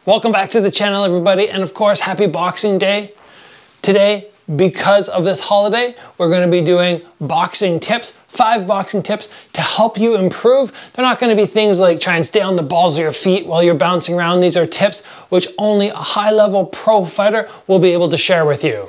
Welcome back to the channel, everybody, and of course, happy Boxing Day. Today, because of this holiday, we're going to be doing boxing tips, 5 boxing tips to help you improve. They're not going to be things like try and stay on the balls of your feet while you're bouncing around. These are tips which only a high-level pro fighter will be able to share with you.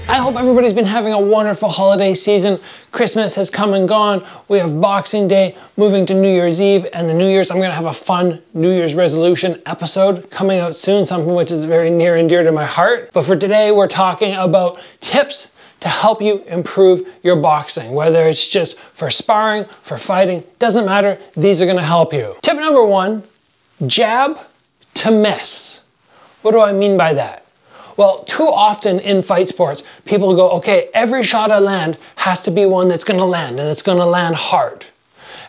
I hope everybody's been having a wonderful holiday season. Christmas has come and gone. We have Boxing Day, moving to New Year's Eve, and the New Year's, I'm gonna have a fun New Year's resolution episode coming out soon, something which is very near and dear to my heart. But for today, we're talking about tips to help you improve your boxing, whether it's just for sparring, for fighting, doesn't matter, these are gonna help you. Tip number 1, jab to miss. What do I mean by that? Well, too often in fight sports, people go, okay, every shot I land has to be one that's gonna land, and it's gonna land hard.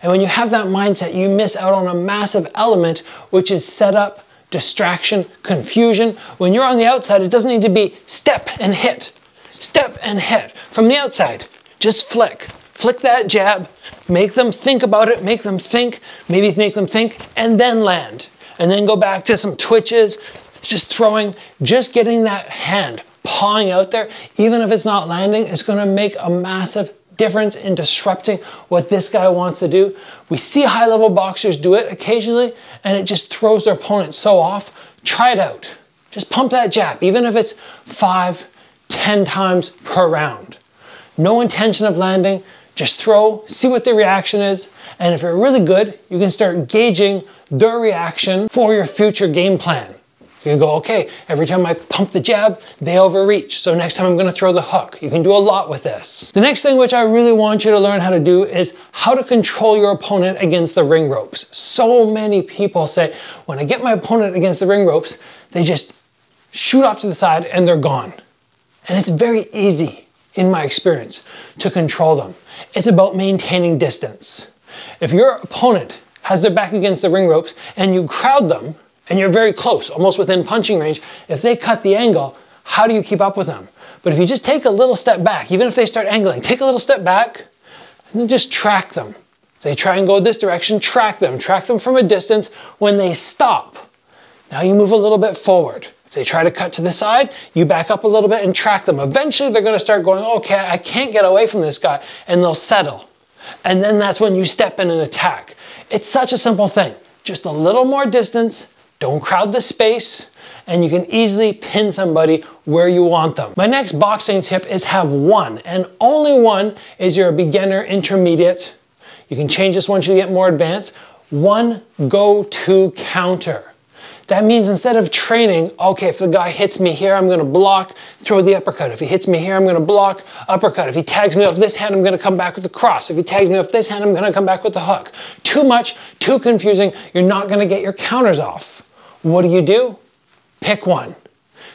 And when you have that mindset, you miss out on a massive element, which is setup, distraction, confusion. When you're on the outside, it doesn't need to be step and hit. Step and hit. From the outside, just flick. Flick that jab, make them think about it, make them think, maybe make them think, and then land. And then go back to some twitches, just throwing, just getting that hand pawing out there, even if it's not landing, is gonna make a massive difference in disrupting what this guy wants to do. We see high-level boxers do it occasionally, and it just throws their opponent so off. Try it out. Just pump that jab, even if it's 5, 10 times per round. No intention of landing, just throw, see what the reaction is, and if you're really good, you can start gauging their reaction for your future game plan. You can go, okay, every time I pump the jab, they overreach. So next time I'm gonna throw the hook. You can do a lot with this. The next thing which I really want you to learn how to do is how to control your opponent against the ring ropes. So many people say, when I get my opponent against the ring ropes, they just shoot off to the side and they're gone. And it's very easy, in my experience, to control them. It's about maintaining distance. If your opponent has their back against the ring ropes and you crowd them, and you're very close, almost within punching range, if they cut the angle, how do you keep up with them? But if you just take a little step back, even if they start angling, take a little step back, and then just track them. If they try and go this direction, track them from a distance. When they stop, now you move a little bit forward. If they try to cut to the side, you back up a little bit and track them. Eventually they're gonna start going, okay, I can't get away from this guy, and they'll settle. And then that's when you step in and attack. It's such a simple thing. Just a little more distance, don't crowd the space, and you can easily pin somebody where you want them. My next boxing tip is have one, and only one is your beginner intermediate. You can change this once you get more advanced. One go-to counter. That means instead of training, okay, if the guy hits me here, I'm gonna block, throw the uppercut. If he hits me here, I'm gonna block, uppercut. If he tags me off this hand, I'm gonna come back with the cross. If he tags me off this hand, I'm gonna come back with the hook. Too much, too confusing, you're not gonna get your counters off. What do? Pick one.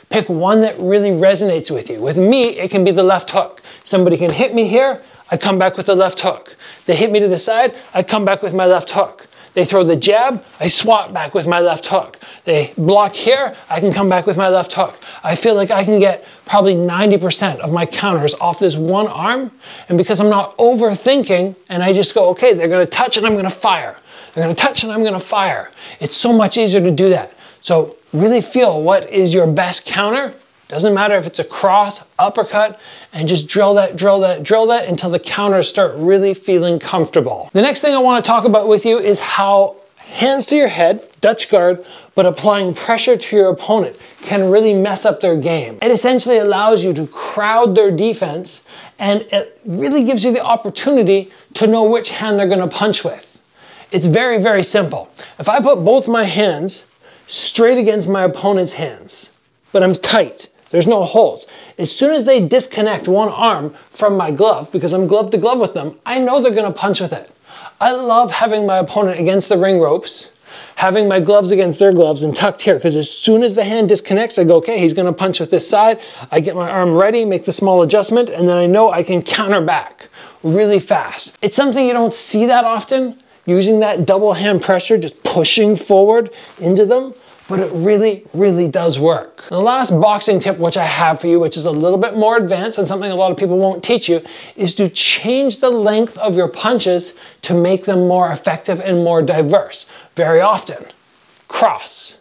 Pick one that really resonates with you. With me, it can be the left hook. Somebody can hit me here, I come back with the left hook. They hit me to the side, I come back with my left hook. They throw the jab, I swap back with my left hook. They block here, I can come back with my left hook. I feel like I can get probably 90% of my counters off this one arm, and because I'm not overthinking, and I just go, okay, they're gonna touch and I'm gonna fire. They're gonna touch and I'm gonna fire. It's so much easier to do that. So really feel what is your best counter. Doesn't matter if it's a cross, uppercut, and just drill that, drill that, drill that until the counters start really feeling comfortable. The next thing I want to talk about with you is how hands to your head, Dutch guard, but applying pressure to your opponent can really mess up their game. It essentially allows you to crowd their defense, and it really gives you the opportunity to know which hand they're going to punch with. It's very, very simple. If I put both my hands straight against my opponent's hands, but I'm tight, there's no holes. As soon as they disconnect one arm from my glove, because I'm glove to glove with them, I know they're gonna punch with it. I love having my opponent against the ring ropes, having my gloves against their gloves and tucked here, because as soon as the hand disconnects, I go, okay, he's gonna punch with this side. I get my arm ready, make the small adjustment, and then I know I can counter back really fast. It's something you don't see that often, using that double hand pressure, just pushing forward into them. but it really, really does work. The last boxing tip which I have for you, which is a little bit more advanced and something a lot of people won't teach you, is to change the length of your punches to make them more effective and more diverse. Very often, cross,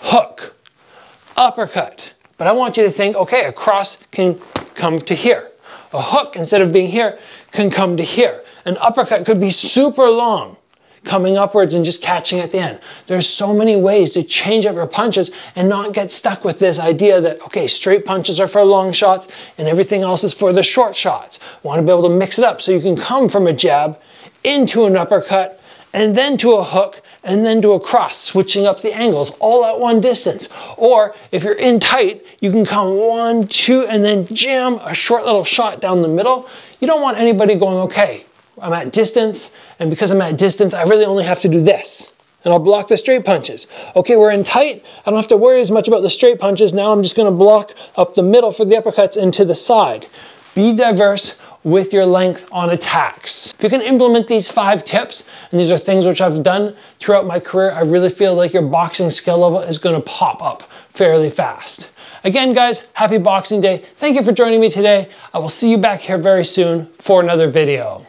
hook, uppercut. But I want you to think, okay, a cross can come to here. A hook, instead of being here, can come to here. An uppercut could be super long, coming upwards and just catching at the end. There's so many ways to change up your punches and not get stuck with this idea that, okay, straight punches are for long shots and everything else is for the short shots. Want to be able to mix it up so you can come from a jab into an uppercut and then to a hook and then to a cross, switching up the angles all at one distance. Or if you're in tight, you can come 1, 2, and then jam a short little shot down the middle. You don't want anybody going, okay, I'm at distance, and because I'm at distance, I really only have to do this. And I'll block the straight punches. Okay, we're in tight. I don't have to worry as much about the straight punches. Now I'm just gonna block up the middle for the uppercuts and to the side. Be diverse with your length on attacks. If you can implement these 5 tips, and these are things which I've done throughout my career, I really feel like your boxing skill level is gonna pop up fairly fast. Again, guys, happy Boxing Day. Thank you for joining me today. I will see you back here very soon for another video.